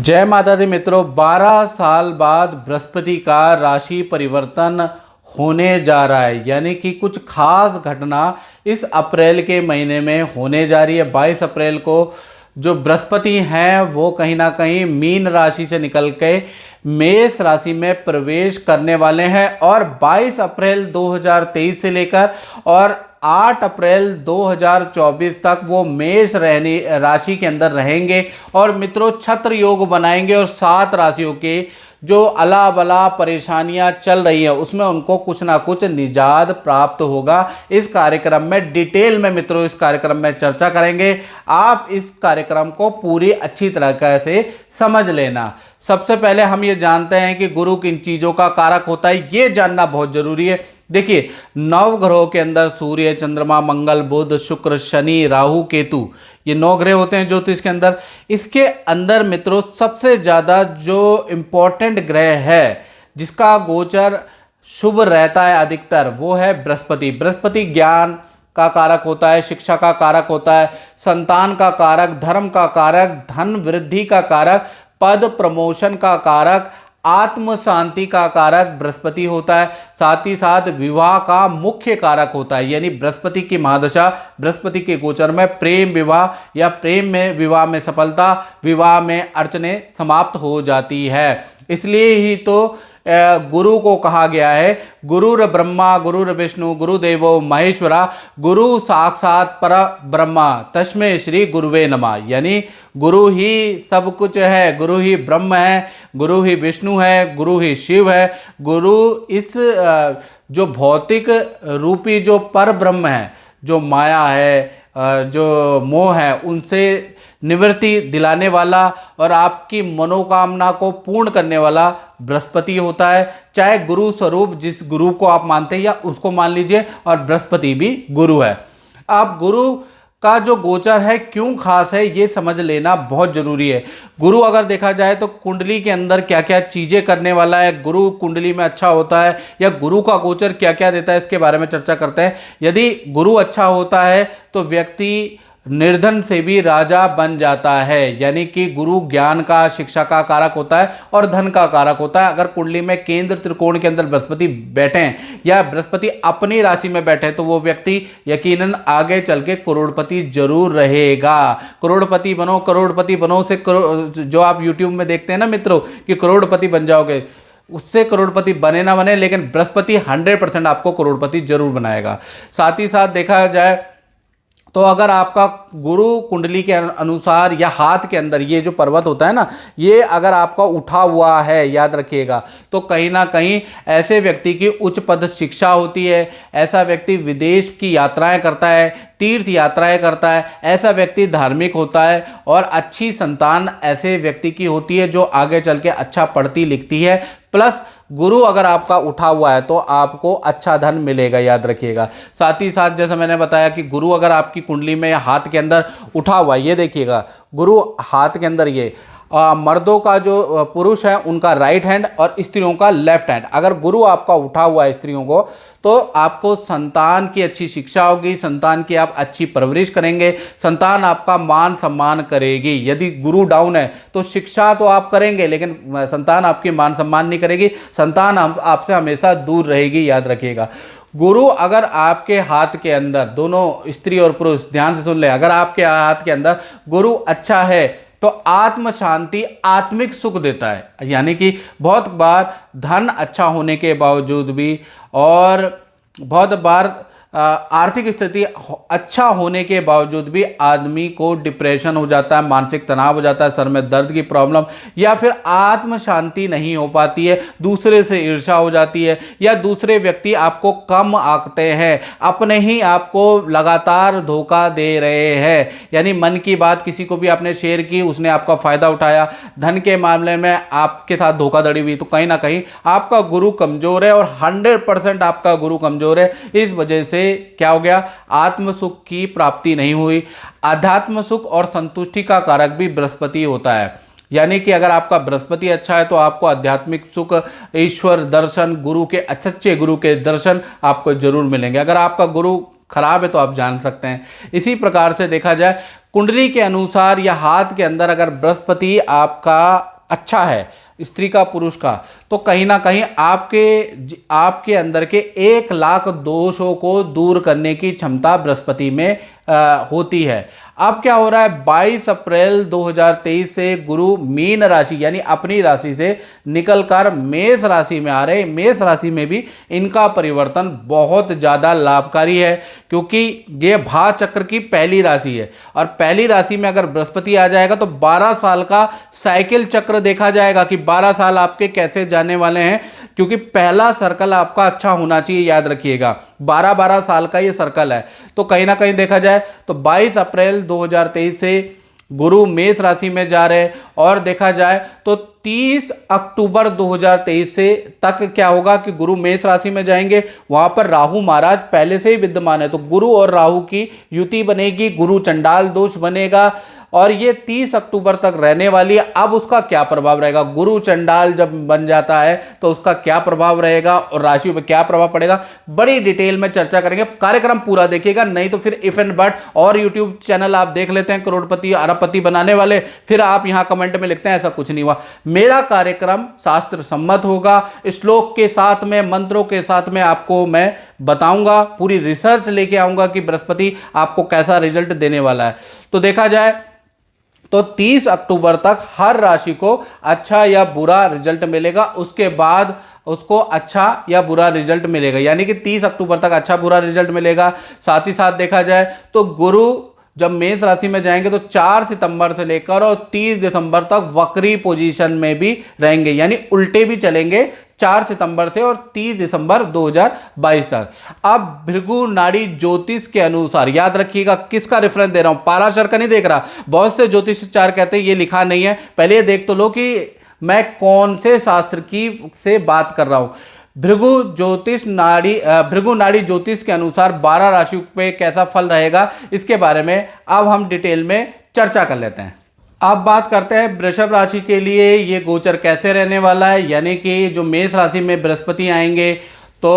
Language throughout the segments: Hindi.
जय माता दी मित्रों, 12 साल बाद बृहस्पति का राशि परिवर्तन होने जा रहा है। यानी कि कुछ खास घटना इस अप्रैल के महीने में होने जा रही है। 22 अप्रैल को जो बृहस्पति हैं वो कहीं ना कहीं मीन राशि से निकल के मेष राशि में प्रवेश करने वाले हैं और 22 अप्रैल 2023 से लेकर और 8 अप्रैल 2024 तक वो मेष राशि के अंदर रहेंगे और मित्रों छत्र योग बनाएंगे और 7 राशियों के जो अला बला परेशानियां चल रही हैं उसमें उनको कुछ ना कुछ निजात प्राप्त होगा। इस कार्यक्रम में डिटेल में मित्रों इस कार्यक्रम में चर्चा करेंगे। आप इस कार्यक्रम को पूरी अच्छी तरह से समझ लेना। सबसे पहले हम ये जानते हैं कि गुरु किन चीज़ों का कारक होता है, ये जानना बहुत जरूरी है। देखिए, 9 ग्रहों के अंदर सूर्य, चंद्रमा, मंगल, बुध, शुक्र, शनि, राहु, केतु, ये 9 ग्रह होते हैं ज्योतिष के अंदर। इसके अंदर मित्रों सबसे ज़्यादा जो इम्पोर्टेंट ग्रह है जिसका गोचर शुभ रहता है अधिकतर, वो है बृहस्पति। बृहस्पति ज्ञान का कारक होता है, शिक्षा का कारक होता है, संतान का कारक, धर्म का कारक, धन वृद्धि का कारक, पद प्रमोशन का कारक, आत्म शांति का कारक बृहस्पति होता है। साथ ही साथ विवाह का मुख्य कारक होता है। यानी बृहस्पति की महादशा, बृहस्पति के गोचर में प्रेम विवाह या प्रेम में विवाह में सफलता, विवाह में अड़चने समाप्त हो जाती है। इसलिए ही तो गुरु को कहा गया है गुरुर ब्रह्मा गुरुर विष्णु गुरुदेवो महेश्वरा, गुरु साक्षात पर ब्रह्मा तस्मै श्री गुरुवे नमः। यानी गुरु ही सब कुछ है, गुरु ही ब्रह्म है, गुरु ही विष्णु है, गुरु ही शिव है। गुरु इस जो भौतिक रूपी जो पर ब्रह्म है, जो माया है, जो मोह है, उनसे निवृत्ति दिलाने वाला और आपकी मनोकामना को पूर्ण करने वाला बृहस्पति होता है। चाहे गुरु स्वरूप जिस गुरु को आप मानते हैं या उसको मान लीजिए, और बृहस्पति भी गुरु है। आप गुरु का जो गोचर है क्यों खास है ये समझ लेना बहुत जरूरी है। गुरु अगर देखा जाए तो कुंडली के अंदर क्या क्या चीजें करने वाला है, गुरु कुंडली में अच्छा होता है या गुरु का गोचर क्या क्या देता है, इसके बारे में चर्चा करते हैं। यदि गुरु अच्छा होता है तो व्यक्ति निर्धन से भी राजा बन जाता है। यानी कि गुरु ज्ञान का, शिक्षा का कारक होता है और धन का कारक होता है। अगर कुंडली में केंद्र त्रिकोण के अंदर बृहस्पति बैठे या बृहस्पति अपनी राशि में बैठे तो वो व्यक्ति यकीनन आगे चल के करोड़पति जरूर रहेगा। करोड़पति बनो, करोड़पति बनो से जो आप यूट्यूब में देखते हैं ना मित्रों कि करोड़पति बन जाओगे, उससे करोड़पति बने ना बने, लेकिन बृहस्पति 100% आपको करोड़पति जरूर बनाएगा। साथ ही साथ देखा जाए तो अगर आपका गुरु कुंडली के अनुसार या हाथ के अंदर ये जो पर्वत होता है ना, ये अगर आपका उठा हुआ है, याद रखिएगा, तो कहीं ना कहीं ऐसे व्यक्ति की उच्च पद शिक्षा होती है। ऐसा व्यक्ति विदेश की यात्राएं करता है, तीर्थ यात्राएं करता है। ऐसा व्यक्ति धार्मिक होता है और अच्छी संतान ऐसे व्यक्ति की होती है जो आगे चल के अच्छा पढ़ती लिखती है। प्लस गुरु अगर आपका उठा हुआ है तो आपको अच्छा धन मिलेगा, याद रखिएगा। साथ ही साथ जैसे मैंने बताया कि गुरु अगर आपकी कुंडली में या हाथ के अंदर उठा हुआ है, ये देखिएगा गुरु हाथ के अंदर, ये मर्दों का जो पुरुष है उनका राइट हैंड और स्त्रियों का लेफ्ट हैंड, अगर गुरु आपका उठा हुआ है स्त्रियों को, तो आपको संतान की अच्छी शिक्षा होगी, संतान की आप अच्छी परवरिश करेंगे, संतान आपका मान सम्मान करेगी। यदि गुरु डाउन है तो शिक्षा तो आप करेंगे लेकिन संतान आपकी मान सम्मान नहीं करेगी, संतान आपसे हमेशा दूर रहेगी, याद रखिएगा। गुरु अगर आपके हाथ के अंदर, दोनों स्त्री और पुरुष ध्यान से सुन ले, अगर आपके हाथ के अंदर गुरु अच्छा है तो आत्म शांति, आत्मिक सुख देता है। यानी कि बहुत बार धन अच्छा होने के बावजूद भी और बहुत बार आर्थिक स्थिति अच्छा होने के बावजूद भी आदमी को डिप्रेशन हो जाता है, मानसिक तनाव हो जाता है, सर में दर्द की प्रॉब्लम, या फिर आत्म शांति नहीं हो पाती है, दूसरे से ईर्ष्या हो जाती है, या दूसरे व्यक्ति आपको कम आंकते हैं, अपने ही आपको लगातार धोखा दे रहे हैं। यानी मन की बात किसी को भी आपने शेयर की, उसने आपका फायदा उठाया, धन के मामले में आपके साथ धोखाधड़ी हुई, तो कहीं ना कहीं आपका गुरु कमजोर है और 100% आपका गुरु कमजोर है। इस वजह से क्या हो गया, आत्म सुख की प्राप्ति नहीं हुई। आध्यात्म सुख और संतुष्टि का कारक भी बृहस्पति होता है। यानी कि अगर आपका बृहस्पति अच्छा है तो आपको आध्यात्मिक सुख, ईश्वर दर्शन, गुरु के अच्छे गुरु के दर्शन आपको जरूर मिलेंगे। अगर आपका गुरु खराब है तो आप जान सकते हैं। इसी प्रकार से देखा जाए कुंडली के अनुसार या हाथ के अंदर अगर बृहस्पति आपका अच्छा है स्त्री का पुरुष का, तो कहीं ना कहीं आपके अंदर के 1,00,000 दोषों को दूर करने की क्षमता बृहस्पति में होती है। अब क्या हो रहा है, 22 अप्रैल 2023 से गुरु मीन राशि यानी अपनी राशि से निकलकर मेष राशि में आ रहे। मेष राशि में भी इनका परिवर्तन बहुत ज़्यादा लाभकारी है, क्योंकि ये भा चक्र की पहली राशि है और पहली राशि में अगर बृहस्पति आ जाएगा तो 12 साल का साइकिल चक्र देखा जाएगा कि 12 साल आपके कैसे जाने वाले हैं, क्योंकि पहला सर्कल आपका अच्छा होना चाहिए, याद रखिएगा 12-12 साल का ये सर्कल है। तो कहीं ना कहीं देखा जाए तो 22 अप्रैल 2023 से गुरु मेष राशि में जा रहे और देखा जाए तो 30 अक्टूबर 2023 से तक क्या होगा कि गुरु मेष राशि में जाएंगे, वहां पर राहु महाराज पहले से ही विद्यमान है, तो गुरु और राहु की युति बनेगी, गुरु चंडाल दोष बनेगा और ये 30 अक्टूबर तक रहने वाली है। अब उसका क्या प्रभाव रहेगा, गुरु चंडाल जब बन जाता है तो उसका क्या प्रभाव रहेगा और राशि पर क्या प्रभाव पड़ेगा, बड़ी डिटेल में चर्चा करेंगे। कार्यक्रम पूरा देखिएगा, नहीं तो फिर इफ एंड बट और यूट्यूब चैनल आप देख लेते हैं करोड़पति अरबपति बनाने वाले, फिर आप यहां कमेंट में लिखते हैं ऐसा कुछ नहीं हुआ। मेरा कार्यक्रम शास्त्र सम्मत होगा, श्लोक के साथ में मंत्रों के साथ में आपको मैं बताऊंगा, पूरी रिसर्च लेके आऊंगा कि बृहस्पति आपको कैसा रिजल्ट देने वाला है। तो देखा जाए तो 30 अक्टूबर तक हर राशि को अच्छा या बुरा रिजल्ट मिलेगा, उसके बाद उसको अच्छा या बुरा रिजल्ट मिलेगा, यानी कि 30 अक्टूबर तक अच्छा बुरा रिजल्ट मिलेगा। साथ ही साथ देखा जाए तो गुरु जब मेष राशि में जाएंगे तो 4 सितंबर से लेकर और 30 दिसंबर तक वक्री पोजीशन में भी रहेंगे, यानी उल्टे भी चलेंगे 4 सितंबर से और 30 दिसंबर 2022 तक। अब भृगु नाड़ी ज्योतिष के अनुसार, याद रखिएगा किसका रेफरेंस दे रहा हूं, पाराशर का नहीं देख रहा, बहुत से ज्योतिषाचार कहते हैं ये लिखा नहीं है, पहले ये देख तो लो कि मैं कौन से शास्त्र की से बात कर रहा हूं। भृगु नाड़ी ज्योतिष के अनुसार 12 राशियों पे कैसा फल रहेगा, इसके बारे में अब हम डिटेल में चर्चा कर लेते हैं। अब बात करते हैं वृषभ राशि के लिए ये गोचर कैसे रहने वाला है, यानी कि जो मेष राशि में बृहस्पति आएंगे तो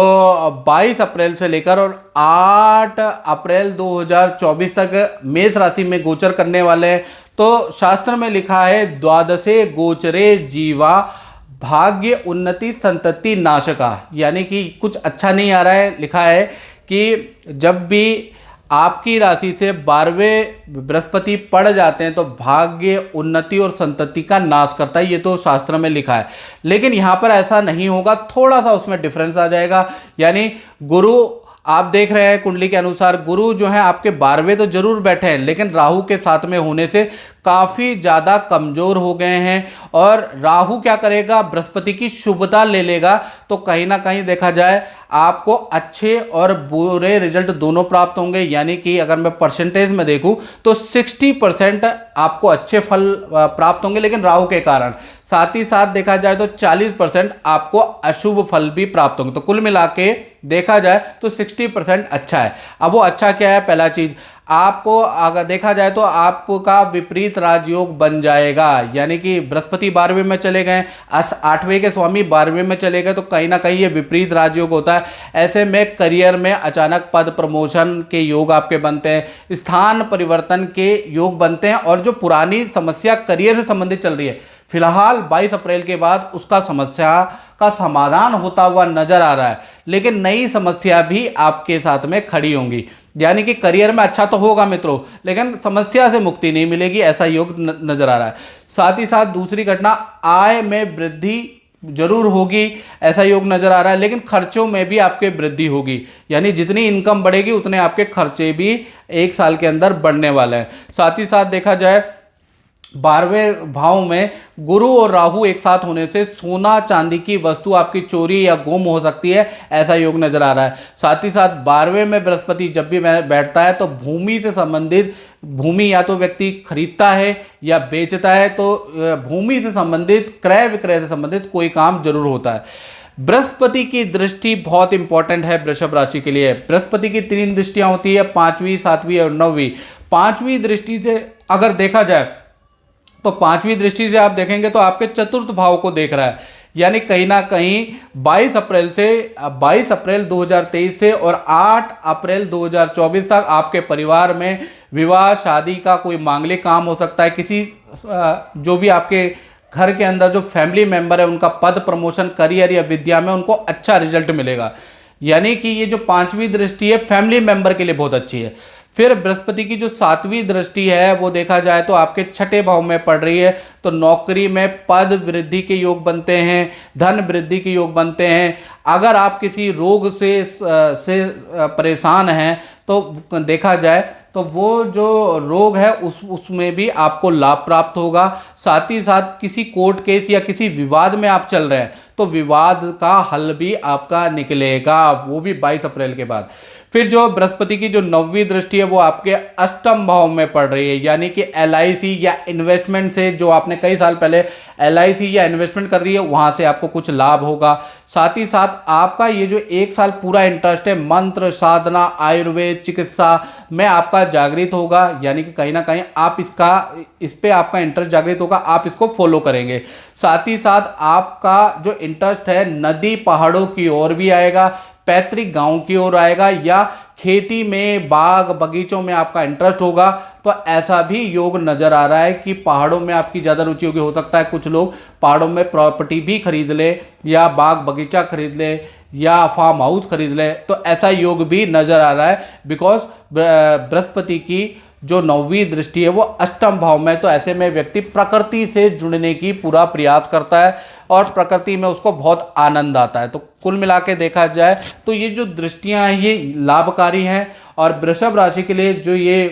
22 अप्रैल से लेकर और 8 अप्रैल 2024 तक मेष राशि में गोचर करने वाले हैं। तो शास्त्र में लिखा है द्वादशे गोचरे जीवा भाग्य उन्नति संतति नाशका, यानी कि कुछ अच्छा नहीं आ रहा है। लिखा है कि जब भी आपकी राशि से 12वें बृहस्पति पड़ जाते हैं तो भाग्य उन्नति और संतति का नाश करता है, ये तो शास्त्र में लिखा है, लेकिन यहाँ पर ऐसा नहीं होगा, थोड़ा सा उसमें डिफरेंस आ जाएगा। यानी गुरु आप देख रहे हैं कुंडली के अनुसार गुरु जो है आपके 12वें तो जरूर बैठे हैं, लेकिन राहु के साथ में होने से काफ़ी ज़्यादा कमज़ोर हो गए हैं और राहु क्या करेगा, बृहस्पति की शुभता ले लेगा। तो कहीं ना कहीं देखा जाए आपको अच्छे और बुरे रिजल्ट दोनों प्राप्त होंगे, यानी कि अगर मैं परसेंटेज में देखूं तो 60% आपको अच्छे फल प्राप्त होंगे लेकिन राहु के कारण, साथ ही साथ देखा जाए तो 40% आपको अशुभ फल भी प्राप्त होंगे। तो कुल मिला के देखा जाए तो 60% अच्छा है। अब वो अच्छा क्या है, पहला चीज़ आपको अगर देखा जाए तो आपका विपरीत राजयोग बन जाएगा, यानी कि बृहस्पति 12वें में चले गए, 8वें के स्वामी 12वें में चले गए, तो कहीं ना कहीं ये विपरीत राजयोग होता है। ऐसे में करियर में अचानक पद प्रमोशन के योग आपके बनते हैं, स्थान परिवर्तन के योग बनते हैं और जो पुरानी समस्या करियर से संबंधित चल रही है फिलहाल 22 अप्रैल के बाद उसका समस्या का समाधान होता हुआ नजर आ रहा है, लेकिन नई समस्या भी आपके साथ में खड़ी होंगी, यानी कि करियर में अच्छा तो होगा मित्रों लेकिन समस्या से मुक्ति नहीं मिलेगी, ऐसा योग नजर आ रहा है। साथ ही साथ दूसरी घटना, आय में वृद्धि जरूर होगी, ऐसा योग नजर आ रहा है, लेकिन खर्चों में भी आपके वृद्धि होगी, यानी जितनी इनकम बढ़ेगी उतने आपके खर्चे भी 1 साल के अंदर बढ़ने वाले हैं। साथ ही साथ देखा जाए 12वें भाव में गुरु और राहु एक साथ होने से सोना चांदी की वस्तु आपकी चोरी या गुम हो सकती है, ऐसा योग नजर आ रहा है। साथ ही साथ 12वें में बृहस्पति जब भी बैठता है तो भूमि से संबंधित, भूमि या तो व्यक्ति खरीदता है या बेचता है, तो भूमि से संबंधित क्रय विक्रय से संबंधित कोई काम जरूर होता है। बृहस्पति की दृष्टि बहुत इंपॉर्टेंट है वृषभ राशि के लिए। बृहस्पति की 3 दृष्टियां होती है, 5वीं 7वीं और 9वीं। 5वीं दृष्टि से अगर देखा जाए तो 5वीं दृष्टि से आप देखेंगे तो आपके चतुर्थ भाव को देख रहा है, यानी कहीं ना कहीं 22 अप्रैल 2023 से और 8 अप्रैल 2024 तक आपके परिवार में विवाह शादी का कोई मांगलिक काम हो सकता है, किसी जो भी आपके घर के अंदर जो फैमिली मेंबर है उनका पद प्रमोशन, करियर या विद्या में उनको अच्छा रिजल्ट मिलेगा। यानी कि ये जो 5वीं दृष्टि है फैमिली मेंबर के लिए बहुत अच्छी है। फिर बृहस्पति की जो 7वीं दृष्टि है वो देखा जाए तो आपके 6ठे भाव में पड़ रही है, तो नौकरी में पद वृद्धि के योग बनते हैं, धन वृद्धि के योग बनते हैं। अगर आप किसी रोग से परेशान हैं तो देखा जाए तो वो जो रोग है उसमें भी आपको लाभ प्राप्त होगा। साथ ही साथ किसी कोर्ट केस या किसी विवाद में आप चल रहे हैं तो विवाद का हल भी आपका निकलेगा, वो भी 22 अप्रैल के बाद। फिर जो बृहस्पति की जो 9वीं दृष्टि है वो आपके अष्टम भाव में पड़ रही है, यानी कि LIC या इन्वेस्टमेंट से, जो आपने कई साल पहले LIC या इन्वेस्टमेंट कर रही है वहां से आपको कुछ लाभ होगा। साथ ही साथ आपका ये जो 1 साल पूरा इंटरेस्ट है मंत्र साधना, आयुर्वेद, चिकित्सा में आपका जागृत होगा, यानी कि कहीं ना कहीं आप इस पे आपका इंटरेस्ट जागृत होगा, आप इसको फॉलो करेंगे। साथ ही साथ आपका जो इंटरेस्ट है नदी पहाड़ों की ओर भी आएगा, पैतृक गांव की ओर आएगा, या खेती में बाग बगीचों में आपका इंटरेस्ट होगा। तो ऐसा भी योग नजर आ रहा है कि पहाड़ों में आपकी ज़्यादा रुचि होगी। हो सकता है कुछ लोग पहाड़ों में प्रॉपर्टी भी खरीद ले, या बाग बगीचा खरीद ले, या फार्म हाउस खरीद ले, तो ऐसा योग भी नजर आ रहा है। बिकॉज बृहस्पति की जो 9वीं दृष्टि है वो अष्टम भाव में, तो ऐसे में व्यक्ति प्रकृति से जुड़ने की पूरा प्रयास करता है और प्रकृति में उसको बहुत आनंद आता है। तो कुल मिला के देखा जाए तो ये जो दृष्टियां हैं ये लाभकारी हैं। और वृषभ राशि के लिए जो ये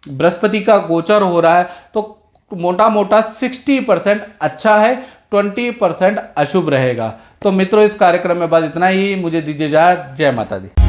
बृहस्पति का गोचर हो रहा है तो मोटा मोटा 60% अच्छा है, 20% अशुभ रहेगा। तो मित्रों इस कार्यक्रम में बस इतना ही, मुझे दीजिए इजाजत। जय माता दी।